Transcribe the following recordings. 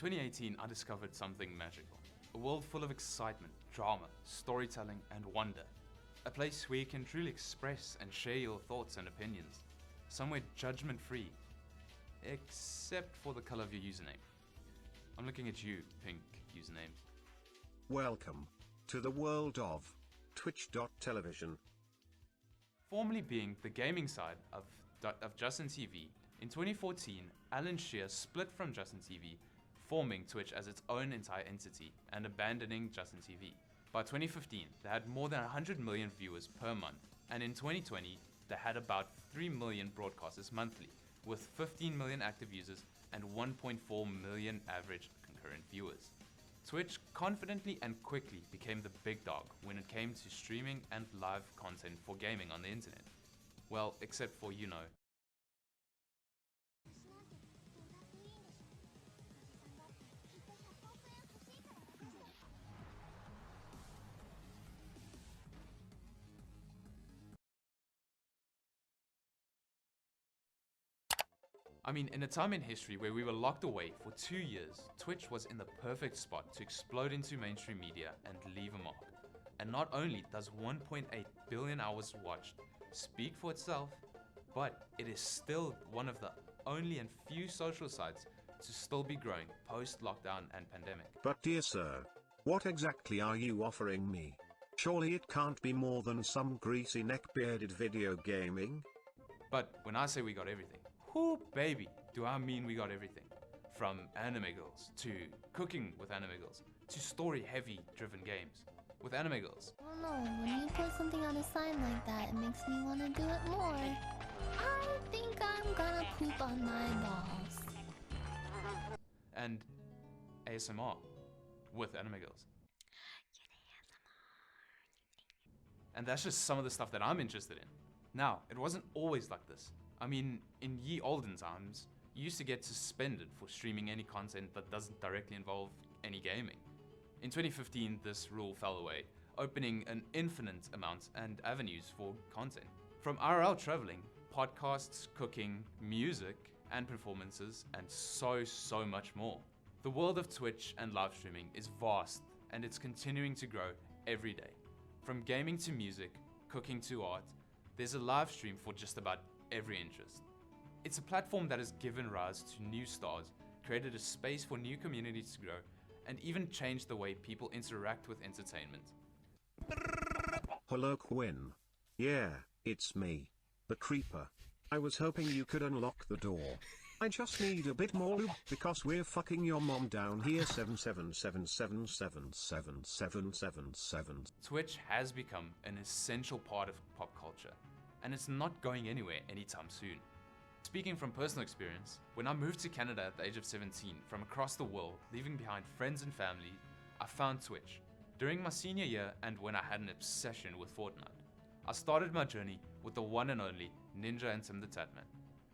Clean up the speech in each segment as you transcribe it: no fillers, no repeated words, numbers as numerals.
2018, I discovered something magical. A world full of excitement, drama, storytelling, and wonder. A place where you can truly express and share your thoughts and opinions. Somewhere judgment-free. Except for the color of your username. I'm looking at you, pink username. Welcome to the world of Twitch.television. Formerly being the gaming side of Justin TV, in 2014, Alan Shear split from Justin TV, forming Twitch as its own entire entity and abandoning Justin TV. By 2015, they had more than 100 million viewers per month, and in 2020, they had about 3 million broadcasters monthly, with 15 million active users and 1.4 million average concurrent viewers. Twitch confidently and quickly became the big dog when it came to streaming and live content for gaming on the internet. Well, except for, you know. I mean, in a time in history where we were locked away for 2 years, Twitch was in the perfect spot to explode into mainstream media and leave a mark. And not only does 1.8 billion hours watched speak for itself, but it is still one of the only and few social sites to still be growing post-lockdown and pandemic. But dear sir, what exactly are you offering me? Surely it can't be more than some greasy neck-bearded video gaming? But when I say we got everything, whoo baby, do I mean we got everything. From anime girls, to cooking with anime girls, to story-heavy driven games with anime girls. I don't know, when you put something on a sign like that, it makes me want to do it more. I think I'm gonna poop on my balls. And ASMR with anime girls. And that's just some of the stuff that I'm interested in. Now, it wasn't always like this. I mean, in ye olden times, you used to get suspended for streaming any content that doesn't directly involve any gaming. In 2015, this rule fell away, opening an infinite amount and avenues for content. From IRL traveling, podcasts, cooking, music, and performances, and so much more. The world of Twitch and live streaming is vast, and it's continuing to grow every day. From gaming to music, cooking to art, there's a live stream for just about every interest. It's a platform that has given rise to new stars, created a space for new communities to grow, and even changed the way people interact with entertainment. Hello Quinn. Yeah, it's me, the creeper. I was hoping you could unlock the door. I just need a bit more lube because we're fucking your mom down here 777777777. Twitch has become an essential part of pop culture, and it's not going anywhere anytime soon. Speaking from personal experience, when I moved to Canada at the age of 17 from across the world, leaving behind friends and family, I found Twitch. During my senior year and when I had an obsession with Fortnite, I started my journey with the one and only Ninja and Tim the Tatman,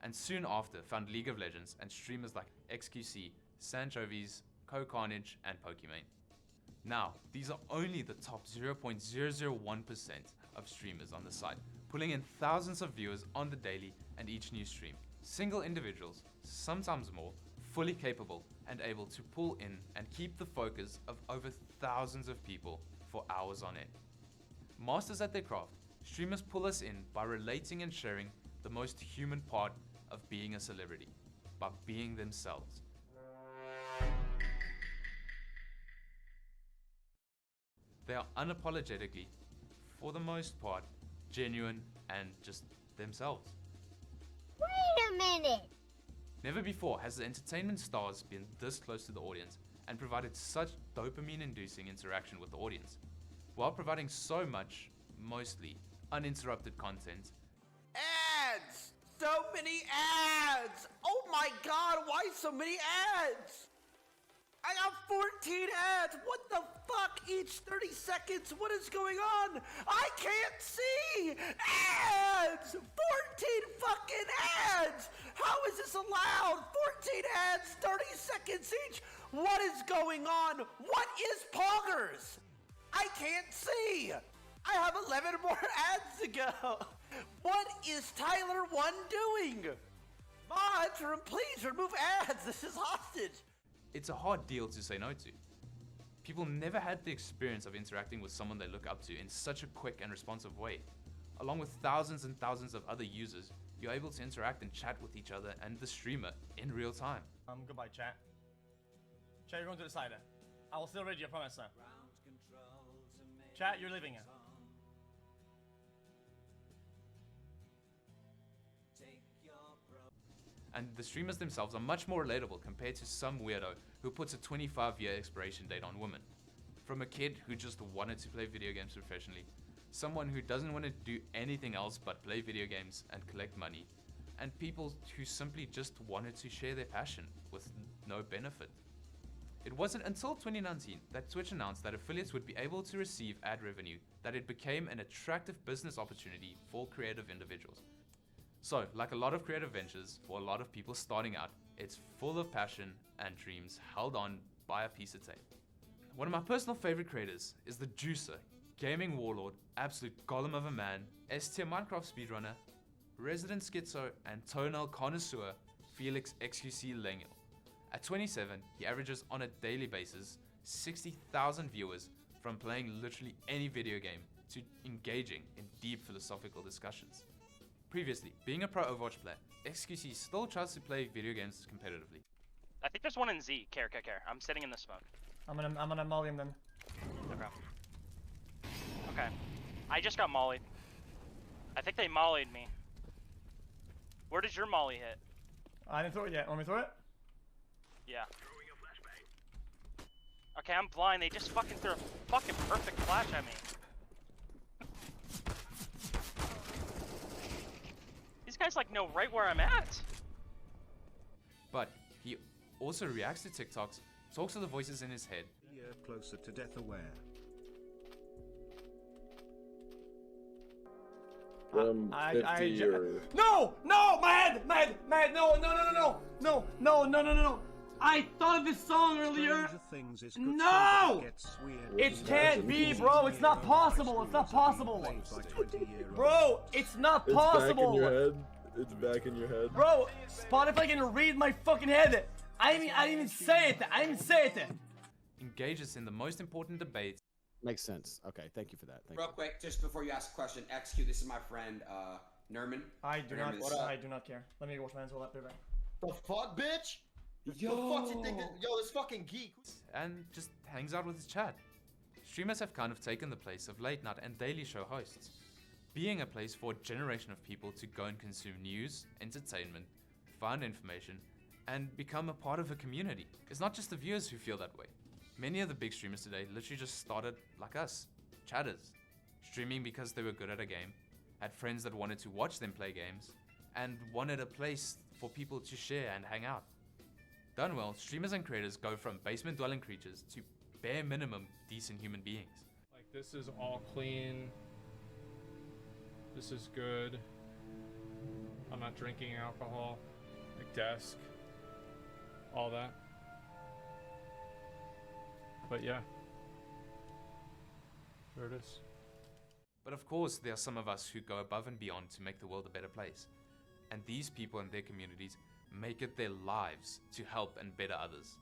and soon after found League of Legends and streamers like XQC, Sanchovies, Co-Carnage, and Pokimane. Now, these are only the top 0.001% of streamers on the site, pulling in thousands of viewers on the daily and each new stream. Single individuals, sometimes more, fully capable and able to pull in and keep the focus of over thousands of people for hours on end. Masters at their craft, streamers pull us in by relating and sharing the most human part of being a celebrity, by being themselves. They are unapologetically, for the most part, genuine and just themselves. Wait a minute! Never before has the entertainment stars been this close to the audience and provided such dopamine-inducing interaction with the audience, while providing so much, mostly, uninterrupted content. Ads! So many ads! Oh my god, why so many ads? I got 14 ads! What the fuck? Each 30 seconds? What is going on? I can't see! Ads! 14 fucking ads! How is this allowed? 14 ads, 30 seconds each? What is going on? What is Poggers? I can't see! I have 11 more ads to go! What is Tyler 1 doing? Mods, please remove ads! This is hostage! it's a hard deal to say no to. People never had the experience of interacting with someone they look up to in such a quick and responsive way. Along with thousands and thousands of other users, you're able to interact and chat with each other and the streamer in real time. Goodbye, chat. Chat, you're going to the side. I will still read you, I promise, sir. Chat, you're leaving. And the streamers themselves are much more relatable compared to some weirdo who puts a 25-year expiration date on women. From a kid who just wanted to play video games professionally, someone who doesn't want to do anything else but play video games and collect money, and people who simply just wanted to share their passion with no benefit. It wasn't until 2019 that Twitch announced that affiliates would be able to receive ad revenue that it became an attractive business opportunity for creative individuals. So, like a lot of creative ventures, for a lot of people starting out, it's full of passion and dreams held on by a piece of tape. One of my personal favorite creators is the Juicer, gaming warlord, absolute golem of a man, S-tier Minecraft speedrunner, resident schizo, and toenail connoisseur Felix XQC Lengel. At 27, he averages on a daily basis 60,000 viewers from playing literally any video game to engaging in deep philosophical discussions. Previously, being a pro Overwatch player, XQC still tries to play video games competitively. I think there's one in Z. Care. I'm sitting in the smoke. I'm gonna molly him then. Okay. I just got mollied. I think they mollied me. Where does your molly hit? I didn't throw it yet. Want me to throw it? Yeah. Okay, I'm blind. They just fucking threw a fucking perfect flash at me. These guys like know right where I'm at. But he also reacts to TikToks, talks to the voices in his head. Closer to death aware. No, my head, no. I thought of this song earlier. No! It can't be, bro. It's not possible. It's not possible. Bro, it's not possible. It's back in your head. It's back in your head. Bro, Spotify can read my fucking head. I didn't even say it. Engages in the most important debates. Makes sense. Okay, thank you for that. Thank Real quick, just before you ask a question, XQ, this is my friend, Nerman. I do not care. Let me wash my hands while I back. The fuck, bitch? Yo. The fuck you think that, yo, this fucking geek. And just hangs out with his chat. Streamers have kind of taken the place of late night and daily show hosts, being a place for a generation of people to go and consume news, entertainment, find information, and become a part of a community. It's not just the viewers who feel that way. Many of the big streamers today literally just started like us, chatters, streaming because they were good at a game, had friends that wanted to watch them play games, and wanted a place for people to share and hang out. Done well, streamers and creators go from basement-dwelling creatures to bare minimum decent human beings. Like, this is all clean. This is good. I'm not drinking alcohol. Like, desk. All that. But yeah. There it is. But of course, there are some of us who go above and beyond to make the world a better place. And these people and their communities make it their lives to help and better others.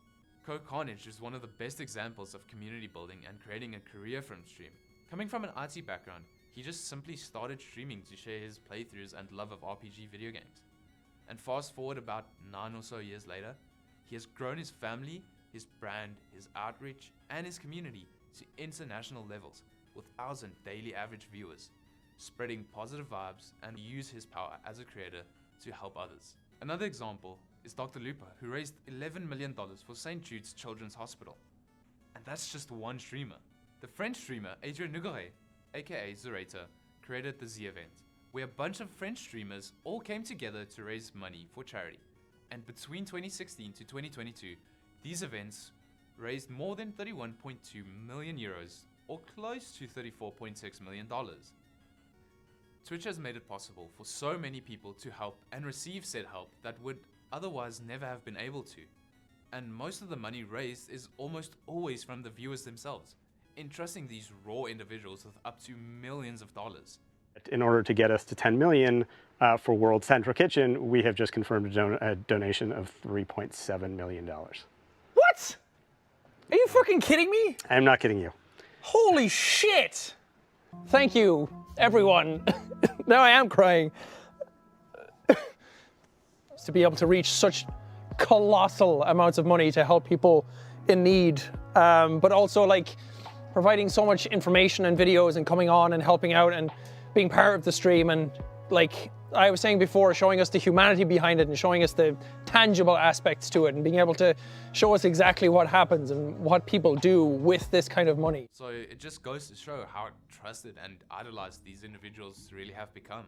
Carnage is one of the best examples of community building and creating a career from stream. Coming from an IT background, he just simply started streaming to share his playthroughs and love of RPG video games. And fast forward about 9 or so years later, he has grown his family, his brand, his outreach, and his community to international levels with 1,000 daily average viewers, spreading positive vibes and use his power as a creator to help others. Another example is Dr. Lupa, who raised $11 million for St. Jude's Children's Hospital. And that's just one streamer. The French streamer Adrien Nougare, aka Zerator, created the Z event, where a bunch of French streamers all came together to raise money for charity. And between 2016 to 2022, these events raised more than 31.2 million euros, or close to $34.6 million. Twitch has made it possible for so many people to help and receive said help that would otherwise never have been able to. And most of the money raised is almost always from the viewers themselves, entrusting these raw individuals with up to millions of dollars. In order to get us to 10 million for World Central Kitchen, we have just confirmed a donation of $3.7 million. What? What? Are you fucking kidding me? I am not kidding you. Holy shit! Thank you, everyone. Now I am crying. To be able to reach such colossal amounts of money to help people in need, but also like providing so much information and videos and coming on and helping out and being part of the stream, and like I was saying before, showing us the humanity behind it and showing us the tangible aspects to it and being able to show us exactly what happens and what people do with this kind of money. So it just goes to show how trusted and idolized these individuals really have become.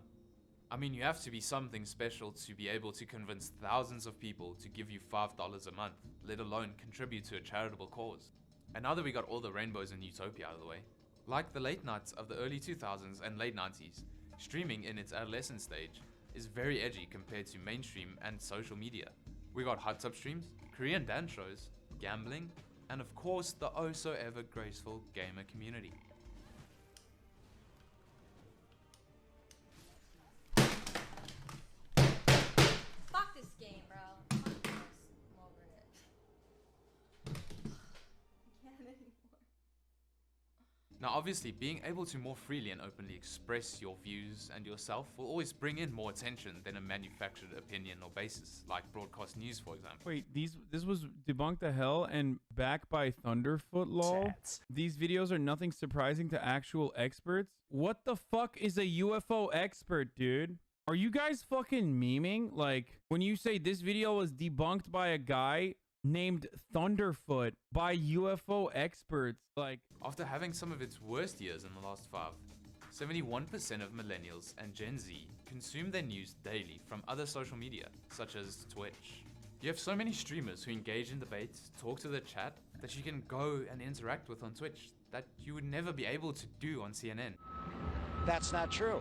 I mean, you have to be something special to be able to convince thousands of people to give you $5 a month, let alone contribute to a charitable cause. And now that we got all the rainbows in Utopia out of the way, like the late nights of the early 2000s and late 90s, streaming in its adolescent stage is very edgy compared to mainstream and social media. We got hot tub streams, Korean dance shows, gambling, and of course the oh so ever graceful gamer community. Fuck this game, bro. Fuck this. I'm over it. I can't anymore. Now obviously, being able to more freely and openly express your views and yourself will always bring in more attention than a manufactured opinion or basis, like broadcast news for example. Wait, this was debunked to hell and backed by Thunderfoot lol? These videos are nothing surprising to actual experts? What the fuck is a UFO expert, dude? Are you guys fucking memeing? Like, when you say this video was debunked by a guy named Thunderfoot by UFO experts, like... After having some of its worst years in the last 5, 71% of millennials and Gen Z consume their news daily from other social media, such as Twitch. You have so many streamers who engage in debates, talk to the chat, that you can go and interact with on Twitch that you would never be able to do on CNN. That's not true.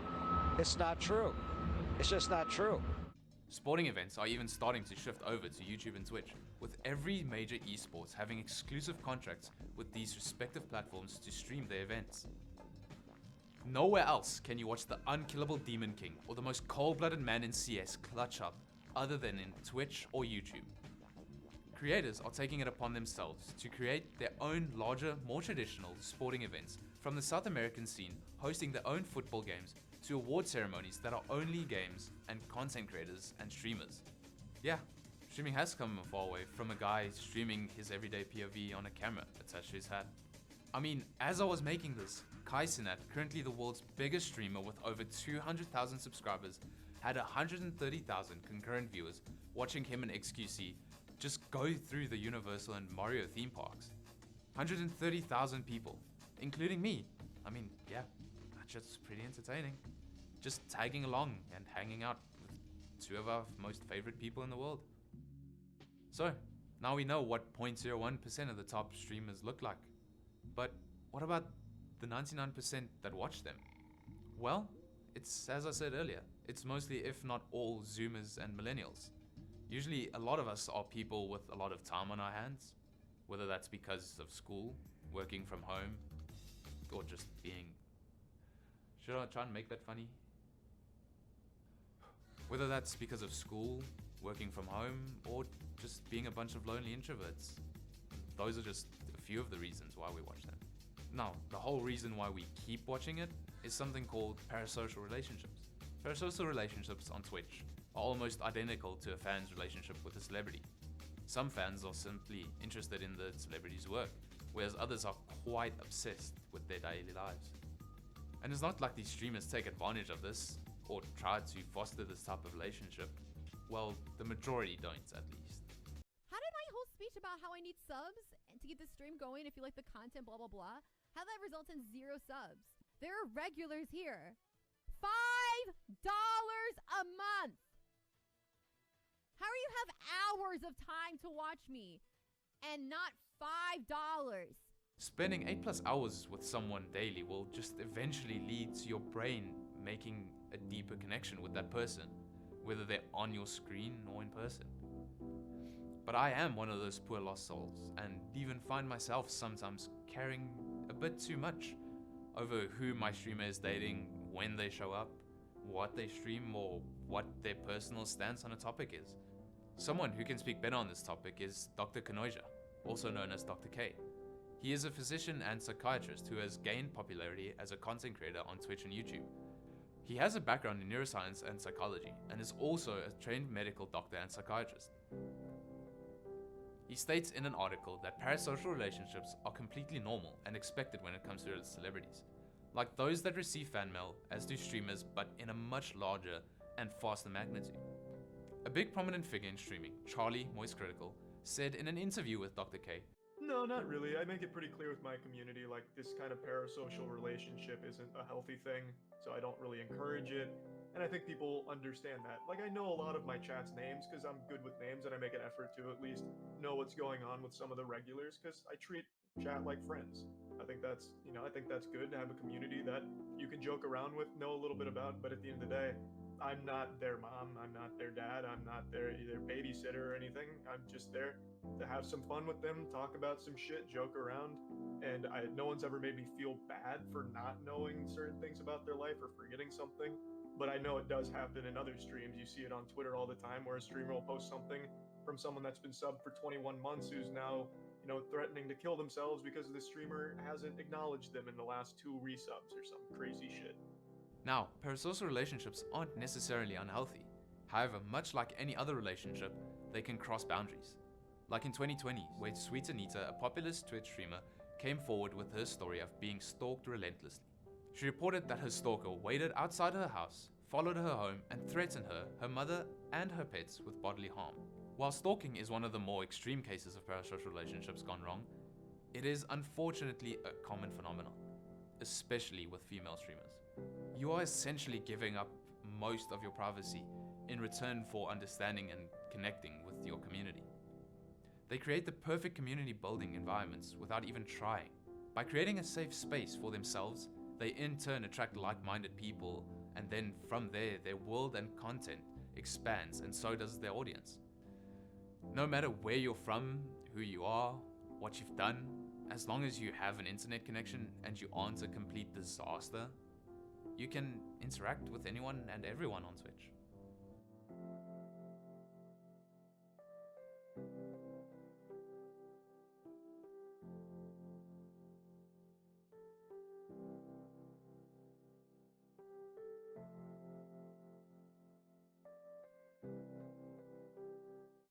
It's not true. It's just not true. Sporting events are even starting to shift over to YouTube and Twitch, with every major esports having exclusive contracts with these respective platforms to stream their events. Nowhere else can you watch the unkillable Demon King or the most cold-blooded man in CS clutch up other than in Twitch or YouTube. Creators are taking it upon themselves to create their own larger, more traditional sporting events, from the South American scene hosting their own football games to award ceremonies that are only games and content creators and streamers. Yeah, streaming has come a far way from a guy streaming his everyday POV on a camera attached to his hat. I mean, as I was making this, Kai Cenat, currently the world's biggest streamer with over 200,000 subscribers, had 130,000 concurrent viewers watching him and XQC just go through the Universal and Mario theme parks. 130,000 people, including me. I mean, yeah, that's just pretty entertaining. Just tagging along and hanging out with two of our most favorite people in the world. So, now we know what 0.01% of the top streamers look like. But what about the 99% that watch them? Well, it's, as I said earlier, it's mostly, if not all, Zoomers and millennials. Usually, a lot of us are people with a lot of time on our hands, whether that's because of school, working from home, or just being... Should I try and make that funny? Whether that's because of school, working from home, or just being a bunch of lonely introverts. Those are just a few of the reasons why we watch them. Now, the whole reason why we keep watching it is something called parasocial relationships. Parasocial relationships on Twitch are almost identical to a fan's relationship with a celebrity. Some fans are simply interested in the celebrity's work, whereas others are quite obsessed with their daily lives. And it's not like these streamers take advantage of this, or try to foster this type of relationship. Well, the majority don't, at least. How did my whole speech about how I need subs and to keep the stream going if you like the content, blah, blah, blah, how that results in 0 subs? There are regulars here. $5 a month! How do you have hours of time to watch me and not $5? Spending 8+ hours with someone daily will just eventually lead to your brain making a deeper connection with that person, whether they're on your screen or in person. But I am one of those poor lost souls, and even find myself sometimes caring a bit too much over who my streamer is dating, when they show up, what they stream, or what their personal stance on a topic is. Someone who can speak better on this topic is Dr. Kanoja. also known as Dr. K. He is a physician and psychiatrist who has gained popularity as a content creator on Twitch and YouTube. He has a background in neuroscience and psychology, and is also a trained medical doctor and psychiatrist. He states in an article that parasocial relationships are completely normal and expected when it comes to celebrities, like those that receive fan mail, as do streamers, but in a much larger and faster magnitude. A big prominent figure in streaming, Charlie Moist Critical, said in an interview with Dr. K, No, not really. I make it pretty clear with my community, like, this kind of parasocial relationship isn't a healthy thing, so I don't really encourage it. And I think people understand that. Like, I know a lot of my chat's names because I'm good with names and I make an effort to at least know what's going on with some of the regulars because I treat chat like friends. I think that's, I think that's good to have a community that you can joke around with, know a little bit about, but at the end of the day, I'm not their mom, I'm not their dad, I'm not their babysitter or anything. I'm just there to have some fun with them, talk about some shit, joke around, and no one's ever made me feel bad for not knowing certain things about their life or forgetting something. But I know it does happen in other streams. You see it on Twitter all the time where a streamer will post something from someone that's been subbed for 21 months who's now, threatening to kill themselves because the streamer hasn't acknowledged them in the last 2 resubs or some crazy shit. Now, parasocial relationships aren't necessarily unhealthy. However, much like any other relationship, they can cross boundaries. Like in 2020, where Sweet Anita, a popular Twitch streamer, came forward with her story of being stalked relentlessly. She reported that her stalker waited outside her house, followed her home, and threatened her, her mother, and her pets with bodily harm. While stalking is one of the more extreme cases of parasocial relationships gone wrong, it is unfortunately a common phenomenon, especially with female streamers. You are essentially giving up most of your privacy in return for understanding and connecting with your community. They create the perfect community building environments without even trying. By creating a safe space for themselves, they in turn attract like-minded people, and then from there, their world and content expands, and so does their audience. No matter where you're from, who you are, what you've done, as long as you have an internet connection and you aren't a complete disaster, you can interact with anyone and everyone on Twitch.